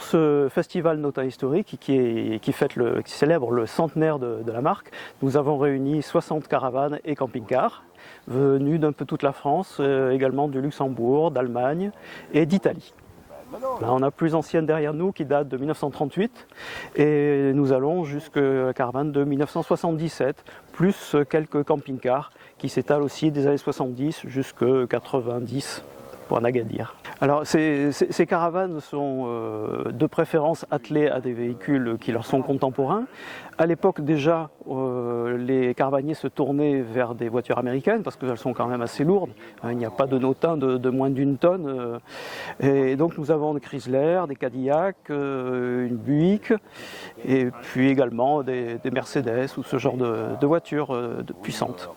ce festival Nota historique qui célèbre le centenaire de la marque, nous avons réuni 60 caravanes et camping-cars venus d'un peu toute la France, également du Luxembourg, d'Allemagne et d'Italie. Là, on a la plus ancienne derrière nous qui date de 1938 et nous allons jusqu'à la caravane de 1977, plus quelques camping-cars qui s'étalent aussi des années 70 jusqu'à 90 pour Agadir. Alors ces caravanes sont de préférence attelées à des véhicules qui leur sont contemporains. À l'époque déjà, les caravaniers se tournaient vers des voitures américaines parce qu'elles sont quand même assez lourdes. Il n'y a pas de Notin de moins d'1 tonne. Et donc nous avons des Chrysler, des Cadillac, une Buick et puis également des Mercedes ou ce genre de voitures puissantes.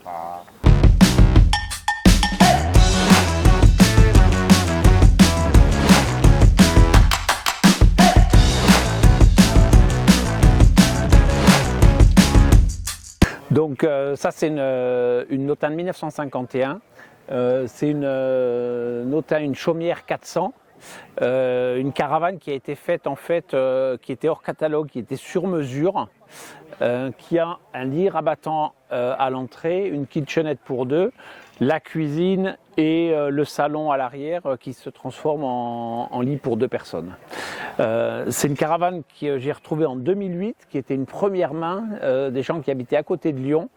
Donc ça c'est une Notin de 1951, c'est une Notin, une chaumière 400, une caravane qui a été faite en fait, qui était hors catalogue, qui était sur mesure, qui a un lit rabattant à l'entrée, une kitchenette pour deux, la cuisine et le salon à l'arrière qui se transforme en lit pour 2 personnes. C'est une caravane que j'ai retrouvée en 2008, qui était une première main des gens qui habitaient à côté de Lyon.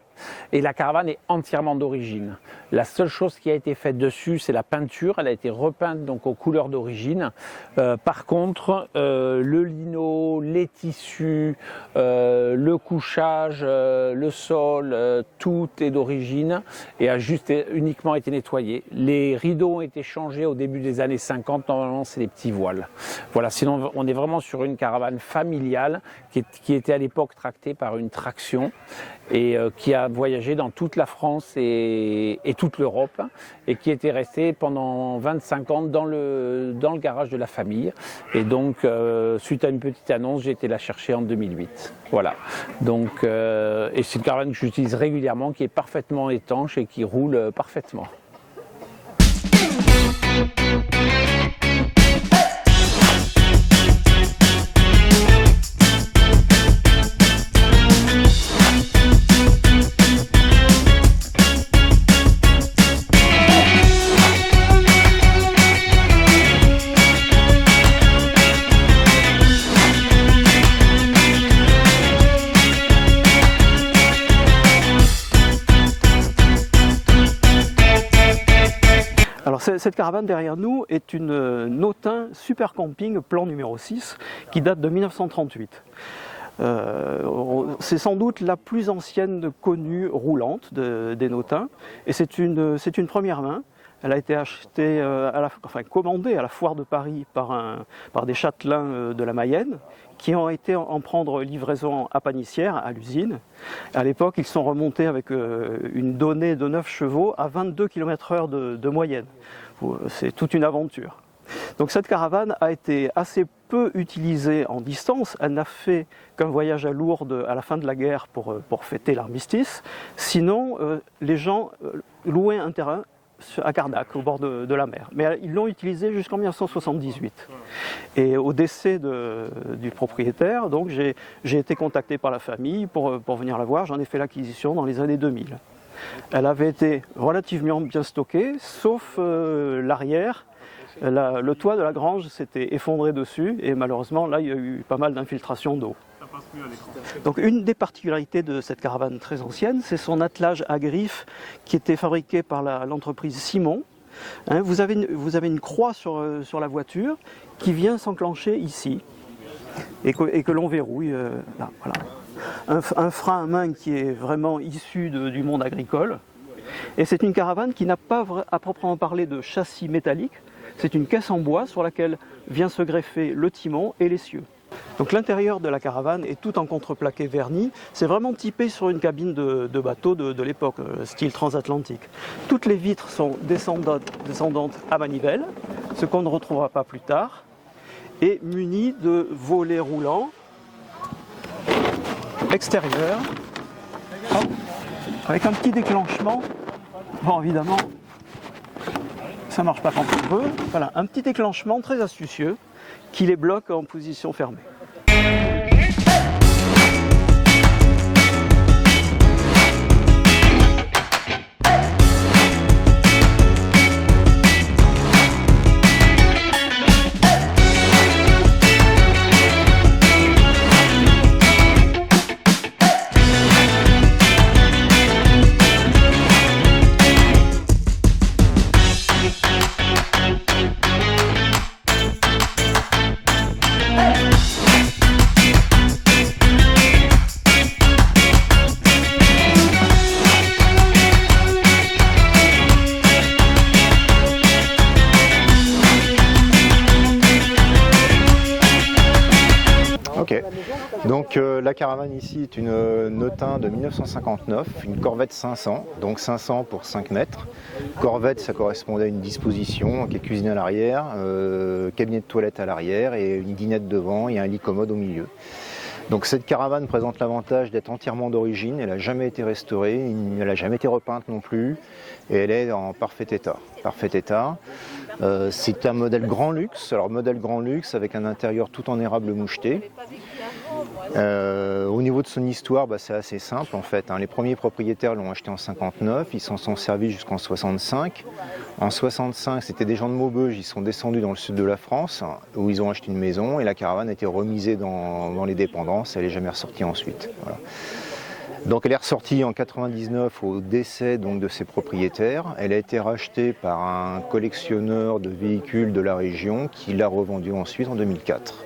Et la caravane est entièrement d'origine. La seule chose qui a été faite dessus, c'est la peinture. Elle a été repeinte donc aux couleurs d'origine. Par contre, le lino, les tissus, le couchage, le sol, tout est d'origine et a juste uniquement été nettoyé. Les rideaux ont été changés au début des années 50. Normalement, c'est des petits voiles. Voilà. Sinon, on est vraiment sur une caravane familiale qui était à l'époque tractée par une traction et qui a voyagé dans toute la France et toute l'Europe et qui était restée pendant 25 ans dans le garage de la famille. Et donc, suite à une petite annonce, j'ai été la chercher en 2008. Voilà. Donc, et c'est une caravane que j'utilise régulièrement, qui est parfaitement étanche et qui roule parfaitement. Alors cette caravane derrière nous est une Notin Super Camping plan numéro 6 qui date de 1938. C'est sans doute la plus ancienne connue roulante des Notins et c'est une première main. Elle a été achetée, commandée à la foire de Paris par des châtelains de la Mayenne qui ont été en prendre livraison à Panissière, à l'usine. À l'époque, ils sont remontés avec une donnée de 9 chevaux à 22 km/h de moyenne. C'est toute une aventure. Donc cette caravane a été assez peu utilisée en distance. Elle n'a fait qu'un voyage à Lourdes à la fin de la guerre pour fêter l'armistice. Sinon, les gens louaient un terrain à Carnac, au bord de la mer. Mais ils l'ont utilisé jusqu'en 1978. Et au décès du propriétaire, donc j'ai été contacté par la famille pour venir la voir. J'en ai fait l'acquisition dans les années 2000. Elle avait été relativement bien stockée, sauf l'arrière. Le toit de la grange s'était effondré dessus et malheureusement là il y a eu pas mal d'infiltration d'eau. Donc une des particularités de cette caravane très ancienne, c'est son attelage à griffes qui était fabriqué par l'entreprise Simon. Vous avez une croix sur la voiture qui vient s'enclencher ici et que l'on verrouille là. Voilà. Un frein à main qui est vraiment issu du monde agricole. Et c'est une caravane qui n'a pas à proprement parler de châssis métallique. C'est une caisse en bois sur laquelle vient se greffer le timon et l'essieu. Donc l'intérieur de la caravane est tout en contreplaqué verni. C'est vraiment typé sur une cabine de bateau de l'époque, style transatlantique. Toutes les vitres sont descendantes à manivelle, ce qu'on ne retrouvera pas plus tard, et munies de volets roulants extérieurs, avec un petit déclenchement. Bon, évidemment, ça ne marche pas quand on veut. Voilà, un petit déclenchement très astucieux qui les bloque en position fermée. Ok, donc la caravane ici est une Notin de 1959, une Corvette 500, donc 500 pour 5 mètres. Corvette, ça correspondait à une disposition qui est cuisine à l'arrière, cabinet de toilette à l'arrière et une dinette devant et un lit commode au milieu. Donc cette caravane présente l'avantage d'être entièrement d'origine, elle n'a jamais été restaurée, elle n'a jamais été repeinte non plus, et elle est en parfait état. C'est un modèle grand luxe, alors modèle grand luxe avec un intérieur tout en érable moucheté. Au niveau de son histoire, c'est assez simple en fait. Les premiers propriétaires l'ont acheté en 59, ils s'en sont servis jusqu'en 65. En 65, c'était des gens de Maubeuge, ils sont descendus dans le sud de la France où ils ont acheté une maison et la caravane a été remisée dans les dépendances, elle n'est jamais ressortie ensuite. Voilà. Donc elle est ressortie en 99 au décès donc, de ses propriétaires. Elle a été rachetée par un collectionneur de véhicules de la région qui l'a revendue ensuite en 2004.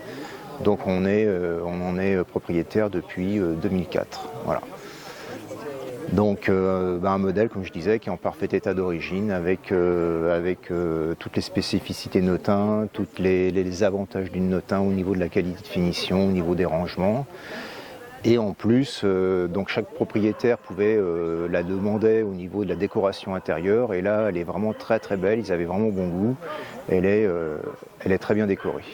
Donc on en est propriétaire depuis 2004. Voilà. Donc un modèle, comme je disais, qui est en parfait état d'origine avec toutes les spécificités Notin, tous les avantages d'une Notin au niveau de la qualité de finition, au niveau des rangements. Et en plus, donc chaque propriétaire pouvait la demander au niveau de la décoration intérieure. Et là, elle est vraiment très très belle. Ils avaient vraiment bon goût. Elle est très bien décorée.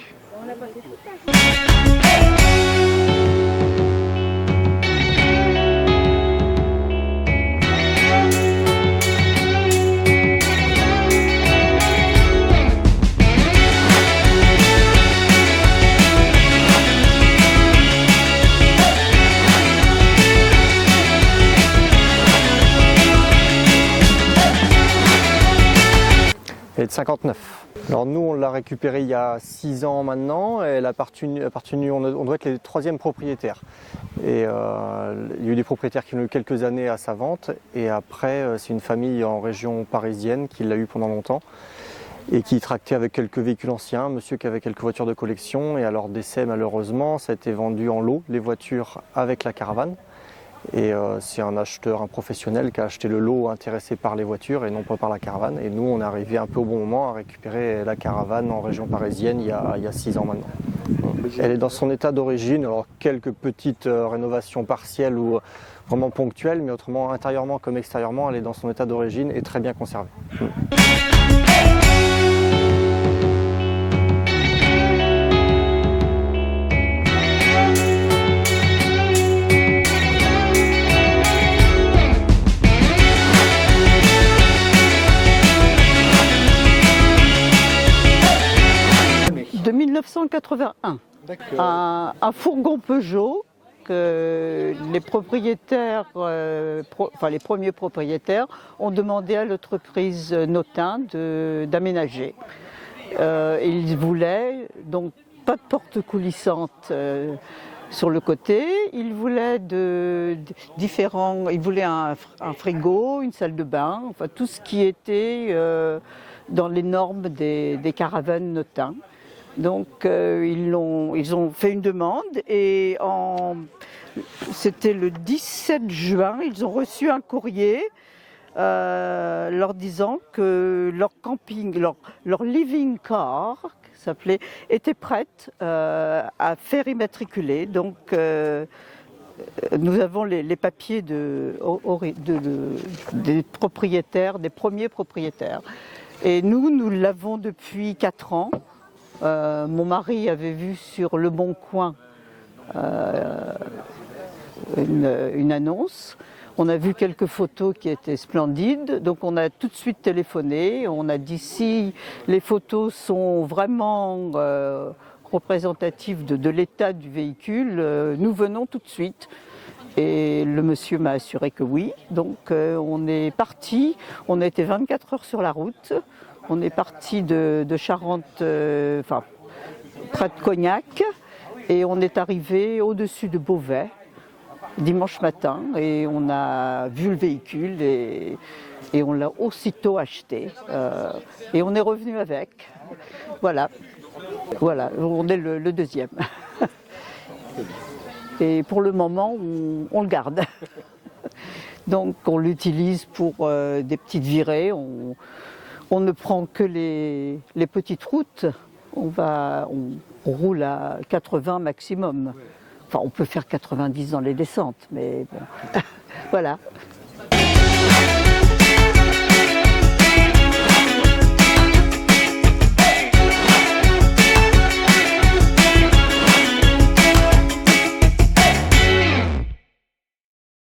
Elle est de 59. Alors nous, on l'a récupérée il y a 6 ans maintenant. Elle a appartenu, on doit être les 3e propriétaires. Et il y a eu des propriétaires qui ont eu quelques années à sa vente. Et après, c'est une famille en région parisienne qui l'a eu pendant longtemps. Et qui tractait avec quelques véhicules anciens, monsieur qui avait quelques voitures de collection. Et à leur décès, malheureusement, ça a été vendu en lot, les voitures avec la caravane. Et c'est un acheteur, un professionnel qui a acheté le lot intéressé par les voitures et non pas par la caravane. Et nous, on est arrivé un peu au bon moment à récupérer la caravane en région parisienne il y a 6 ans maintenant. Elle est dans son état d'origine, alors quelques petites rénovations partielles ou vraiment ponctuelles, mais autrement, intérieurement comme extérieurement, elle est dans son état d'origine et très bien conservée. De 1981, un fourgon Peugeot que les propriétaires, les premiers propriétaires ont demandé à l'entreprise Notin d'aménager. Ils voulaient donc pas de porte coulissante sur le côté, ils voulaient un frigo, une salle de bain, enfin tout ce qui était dans les normes des caravanes Notin. Donc ils ont fait une demande et c'était le 17 juin, ils ont reçu un courrier leur disant que leur camping, leur living car, s'appelait, était prête à faire immatriculer. Donc nous avons les papiers des propriétaires, des premiers propriétaires. Et nous l'avons depuis 4 ans. Mon mari avait vu sur Le Bon Coin une annonce. On a vu quelques photos qui étaient splendides, donc on a tout de suite téléphoné. On a dit si les photos sont vraiment représentatif de l'état du véhicule, nous venons tout de suite. Et le monsieur m'a assuré que oui. Donc on est parti, on a été 24 heures sur la route. On est parti de Charente, près de Cognac, et on est arrivé au-dessus de Beauvais dimanche matin. Et on a vu le véhicule et on l'a aussitôt acheté. Et on est revenu avec. Voilà, on est le deuxième. Et pour le moment, on le garde. Donc on l'utilise pour des petites virées. On ne prend que les petites routes. On roule à 80 maximum. Enfin, on peut faire 90 dans les descentes, mais bon. Voilà.